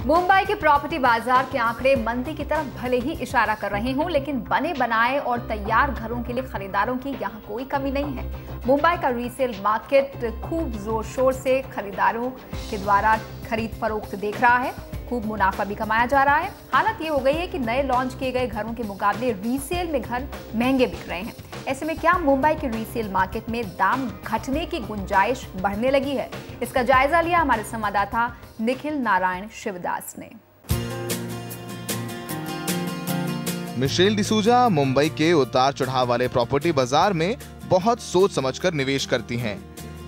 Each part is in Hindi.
मुंबई के प्रॉपर्टी बाजार के आंकड़े मंदी की तरफ भले ही इशारा कर रहे हों, लेकिन बने बनाए और तैयार घरों के लिए खरीदारों की यहां कोई कमी नहीं है। मुंबई का रीसेल मार्केट खूब जोर शोर से खरीदारों के द्वारा खरीद फरोख्त देख रहा है। खूब मुनाफा भी कमाया जा रहा है। हालत ये हो गई है कि नए लॉन्च किए गए घरों के मुकाबले रीसेल में घर महंगे बिक रहे हैं। ऐसे में क्या मुंबई के रीसेल मार्केट में दाम घटने की गुंजाइश बढ़ने लगी है? इसका जायजा लिया हमारे संवाददाता निखिल नारायण शिवदास ने। मिशेल डिसूजा मुंबई के उतार चढ़ाव वाले प्रॉपर्टी बाजार में बहुत सोच समझकर निवेश करती हैं।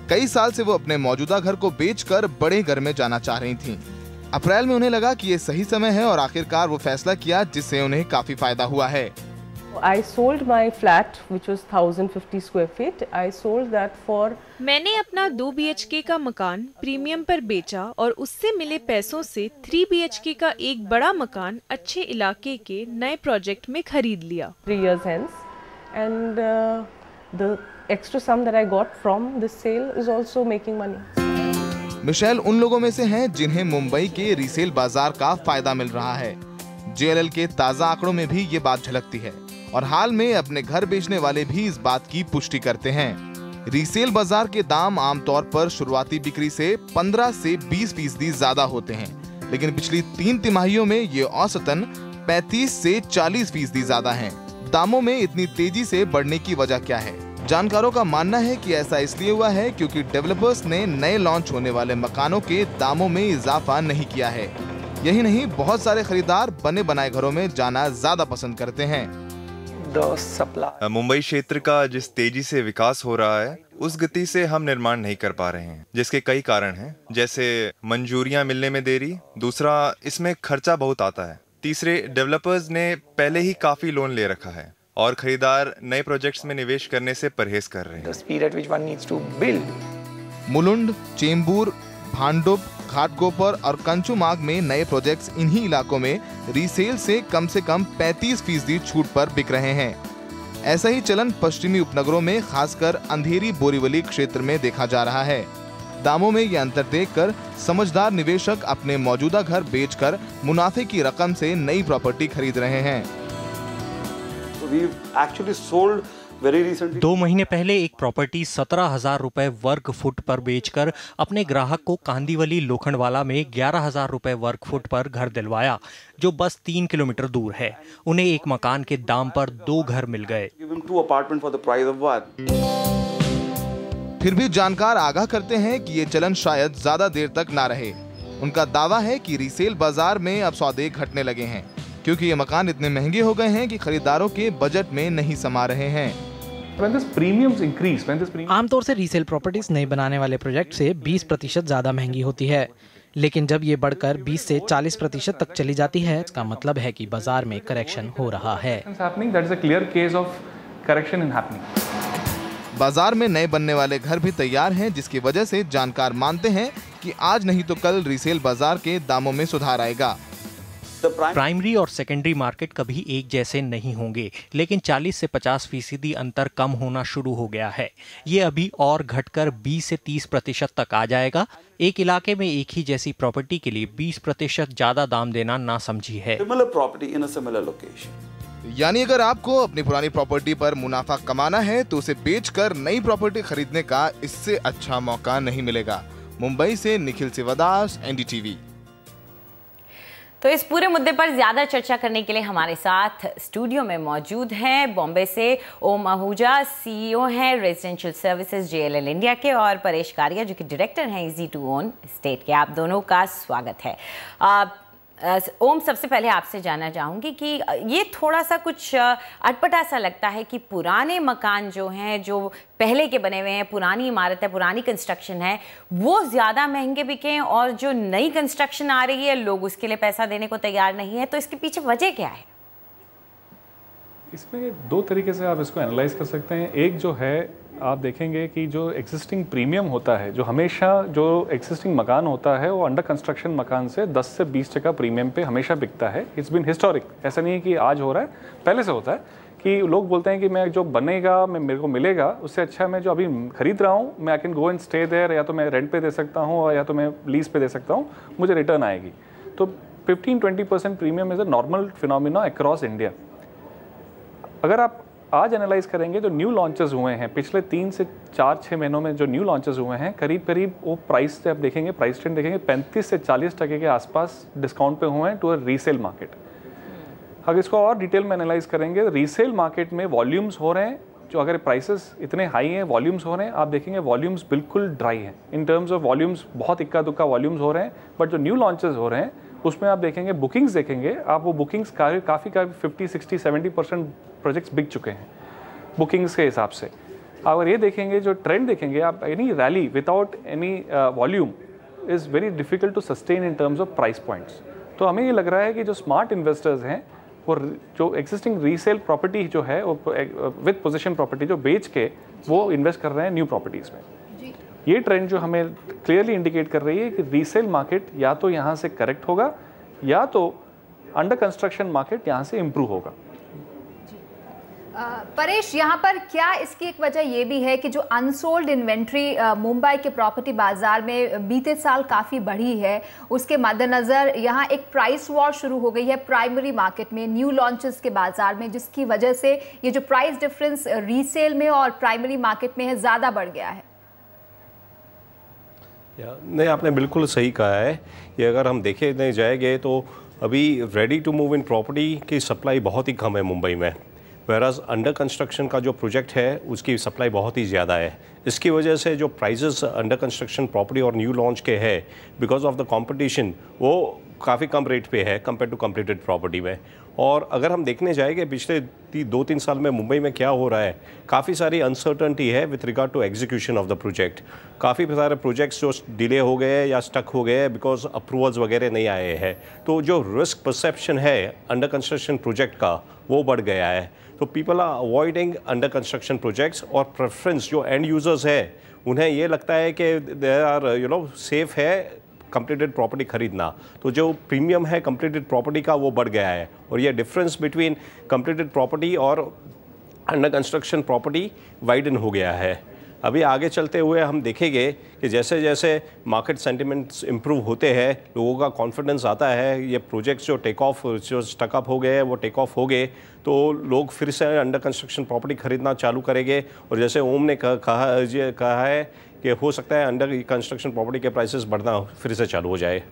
कई साल से वो अपने मौजूदा घर को बेचकर बड़े घर में जाना चाह रही थीं। अप्रैल में उन्हें लगा कि ये सही समय है और आखिरकार वो फैसला किया, जिससे उन्हें काफी फायदा हुआ है। I sold my flat, which was 1050 square feet. I sold that for. मैंने अपना 2 BHK का मकान प्रीमियम पर बेचा और उससे मिले पैसों से 3 BHK का एक बड़ा मकान अच्छे इलाके के नए प्रोजेक्ट में खरीद लिया। 3 years hence, and the extra sum that I got from this sale is also making money. Michelle उन लोगों में से हैं जिन्हें मुंबई के रीसेल बाजार का फायदा मिल रहा है। JLL के ताजा आंकड़ों में भी ये बात झलकती है और हाल में अपने घर बेचने वाले भी इस बात की पुष्टि करते हैं। रीसेल बाजार के दाम आमतौर पर शुरुआती बिक्री से 15 से 20% ज्यादा होते हैं, लेकिन पिछली 3 तिमाहियों में ये औसतन 35 से 40% ज्यादा हैं। दामों में इतनी तेजी से बढ़ने की वजह क्या है? जानकारों का मानना है कि ऐसा इसलिए हुआ है क्योंकि डेवलपर्स ने नए लॉन्च होने वाले मकानों के दामों में इजाफा नहीं किया है। यही नहीं, बहुत सारे खरीदार बने बनाए घरों में जाना ज्यादा पसंद करते हैं। मुंबई क्षेत्र का जिस तेजी से विकास हो रहा है, उस गति से हम निर्माण नहीं कर पा रहे हैं, जिसके कई कारण हैं, जैसे मंजूरियां मिलने में देरी, दूसरा इसमें खर्चा बहुत आता है, तीसरे डेवलपर्स ने पहले ही काफी लोन ले रखा है और खरीदार नए प्रोजेक्ट्स में निवेश करने से परहेज कर रहे हैं। मुलुंड, चेंबूर, भांडुप, घाटकोपर और कंचुमार्ग में नए प्रोजेक्ट्स इन्हीं इलाकों में रीसेल से कम 35% छूट पर बिक रहे हैं। ऐसा ही चलन पश्चिमी उपनगरों में खासकर अंधेरी बोरीवली क्षेत्र में देखा जा रहा है। दामों में ये अंतर देखकर समझदार निवेशक अपने मौजूदा घर बेचकर मुनाफे की रकम से नई प्रॉपर्टी खरीद रहे हैं। 2 महीने पहले एक प्रॉपर्टी 17,000 रुपए वर्ग फुट पर बेचकर अपने ग्राहक को कांदीवली लोखंडवाला में 11,000 रुपए वर्ग फुट पर घर दिलवाया, जो बस 3 किलोमीटर दूर है। उन्हें एक मकान के दाम पर 2 घर मिल गए। फिर भी जानकार आगाह करते हैं कि ये चलन शायद ज्यादा देर तक ना रहे। उनका दावा है कि रीसेल बाजार में अब सौदे घटने लगे हैं, क्योंकि ये मकान इतने महंगे हो गए हैं कि खरीदारों के बजट में नहीं समा रहे हैं। आमतौर से रीसेल प्रॉपर्टीज नए बनाने वाले प्रोजेक्ट से 20% ज्यादा महंगी होती है, लेकिन जब ये बढ़कर 20 से 40% तक चली जाती है, इसका मतलब है कि बाजार में करेक्शन हो रहा है। बाजार में नए बनने वाले घर भी तैयार हैं, जिसकी वजह से जानकार मानते हैं कि आज नहीं तो कल रीसेल बाजार के दामों में सुधार आएगा। प्राइमरी और सेकेंडरी मार्केट कभी एक जैसे नहीं होंगे, लेकिन 40 से 50% अंतर कम होना शुरू हो गया है। ये अभी और घटकर 20 से 30% तक आ जाएगा। एक इलाके में एक ही जैसी प्रॉपर्टी के लिए 20% ज्यादा दाम देना ना समझी है। यानी अगर आपको अपनी पुरानी प्रॉपर्टी पर मुनाफा कमाना है तो उसे बेचकर नई प्रॉपर्टी खरीदने का इससे अच्छा मौका नहीं मिलेगा। मुंबई से निखिल शिवदास, NDTV। तो इस पूरे मुद्दे पर ज़्यादा चर्चा करने के लिए हमारे साथ स्टूडियो में मौजूद हैं बॉम्बे से ओम आहूजा, CEO हैं रेजिडेंशियल सर्विसेज JLL इंडिया के, और परेश कारिया जो कि डायरेक्टर हैं इजी टू ओन स्टेट के। आप दोनों का स्वागत है। ओम, सबसे पहले आपसे जानना चाहूँगी कि ये थोड़ा सा कुछ अटपटा सा लगता है कि पुराने मकान जो हैं, जो पहले के बने हुए हैं, पुरानी इमारत है, पुरानी कंस्ट्रक्शन है, वो ज़्यादा महंगे बिकें और जो नई कंस्ट्रक्शन आ रही है लोग उसके लिए पैसा देने को तैयार नहीं है। तो इसके पीछे वजह क्या है? इसमें 2 तरीके से आप इसको एनालाइज कर सकते हैं। एक जो है, आप देखेंगे कि जो एग्जिस्टिंग प्रीमियम होता है, जो हमेशा जो एग्जिस्टिंग मकान होता है वो अंडर कंस्ट्रक्शन मकान से 10 से 20% प्रीमियम पे हमेशा बिकता है। इट्स बीन हिस्टोरिक, ऐसा नहीं है कि आज हो रहा है, पहले से होता है कि लोग बोलते हैं कि मैं जो बनेगा, मैं मेरे को मिलेगा, उससे अच्छा मैं जो अभी खरीद रहा हूँ, मैं I can go and stay there, या तो मैं रेंट पे दे सकता हूँ या तो मैं लीज पे दे सकता हूँ, मुझे रिटर्न आएगी। तो 15-20% premium is a normal phenomena across India. अगर आप आज एनालाइज करेंगे जो न्यू लॉन्चेस हुए हैं पिछले 3 से 4-6 महीनों में, जो न्यू लॉन्चेस हुए हैं करीब करीब वो प्राइस से आप देखेंगे, प्राइस ट्रेंड देखेंगे 35 से 40% के आसपास डिस्काउंट पे हुए हैं टू अ रीसेल मार्केट। अगर इसको और डिटेल में एनालाइज करेंगे, रीसेल मार्केट में वॉल्यूम्स हो रहे हैं, जो अगर प्राइसेस इतने हाई हैं, वॉल्यूम्स हो रहे हैं, आप देखेंगे वॉल्यूम्स बिल्कुल ड्राई हैं इन टर्म्स ऑफ वॉल्यूम्स, बहुत इक्का दुक्का वॉल्यूम्स हो रहे हैं। बट जो न्यू लॉन्चेस हो रहे हैं उसमें आप देखेंगे बुकिंग्स देखेंगे आप, वो बुकिंग्स काफ़ी 50-60-70% प्रोजेक्ट्स बिक चुके हैं बुकिंग्स के हिसाब से। अगर ये देखेंगे जो ट्रेंड देखेंगे आप, any rally without any volume is very difficult to sustain in terms of price points. तो हमें ये लग रहा है कि जो स्मार्ट इन्वेस्टर्स हैं वो जो एग्जिस्टिंग रीसेल प्रॉपर्टी जो है वो विद पोजीशन प्रॉपर्टी जो बेच के वो इन्वेस्ट कर रहे हैं न्यू प्रॉपर्टीज़ में। ये ट्रेंड जो हमें क्लियरली इंडिकेट कर रही है कि रीसेल मार्केट या तो यहाँ से करेक्ट होगा या तो अंडर कंस्ट्रक्शन मार्केट यहाँ से इम्प्रूव होगा। परेश, यहाँ पर क्या इसकी एक वजह ये भी है कि जो अनसोल्ड इन्वेंट्री मुंबई के प्रॉपर्टी बाजार में बीते साल काफ़ी बढ़ी है, उसके मद्देनज़र यहाँ एक प्राइस वॉर शुरू हो गई है प्राइमरी मार्केट में, न्यू लॉन्चेस के बाजार में, जिसकी वजह से ये जो प्राइस डिफरेंस रीसेल में और प्राइमरी मार्केट में है ज़्यादा बढ़ गया है। नहीं, आपने बिल्कुल सही कहा है। ये अगर हम देखे नहीं जाएंगे तो अभी ready to move in property की सप्लाई बहुत ही कम है मुंबई में, वेराज अंडर कंस्ट्रक्शन का जो प्रोजेक्ट है उसकी सप्लाई बहुत ही ज़्यादा है। इसकी वजह से जो प्राइजेस अंडर कंस्ट्रक्शन प्रॉपर्टी और न्यू लॉन्च के है, बिकॉज ऑफ द कंपटीशन, वो काफ़ी कम रेट पे है कंपेयर टू कंप्लीटेड प्रॉपर्टी में। और अगर हम देखने जाएंगे पिछले 2-3 साल में मुंबई में क्या हो रहा है, काफ़ी सारी अनसर्टनिटी है with regard to execution of the project. काफ़ी सारे प्रोजेक्ट्स जो डिले हो गए या स्टक हो गए बिकॉज अप्रूवल्स वगैरह नहीं आए हैं। तो जो रिस्क परसेप्शन है अंडर कंस्ट्रक्शन प्रोजेक्ट का वो बढ़ गया है। तो people are avoiding under construction projects, और प्रेफरेंस जो एंड यूजर्स है उन्हें ये लगता है कि देयर आर सेफ है कंप्लीटेड प्रॉपर्टी खरीदना। तो जो प्रीमियम है कंप्लीटेड प्रॉपर्टी का वो बढ़ गया है, और ये डिफरेंस बिटवीन कंप्लीटेड प्रॉपर्टी और अंडर कंस्ट्रक्शन प्रॉपर्टी वाइडन हो गया है। अभी आगे चलते हुए हम देखेंगे कि जैसे जैसे मार्केट सेंटिमेंट्स इम्प्रूव होते हैं, लोगों का कॉन्फिडेंस आता है, ये प्रोजेक्ट्स जो टेक ऑफ जो स्टकअप हो गए वो टेक ऑफ हो गए, तो लोग फिर से अंडर कंस्ट्रक्शन प्रॉपर्टी खरीदना चालू करेंगे। और जैसे ओम ने कहा है कि हो सकता है अंडर कंस्ट्रक्शन प्रॉपर्टी के प्राइसेस बढ़ना फिर से चालू हो जाए।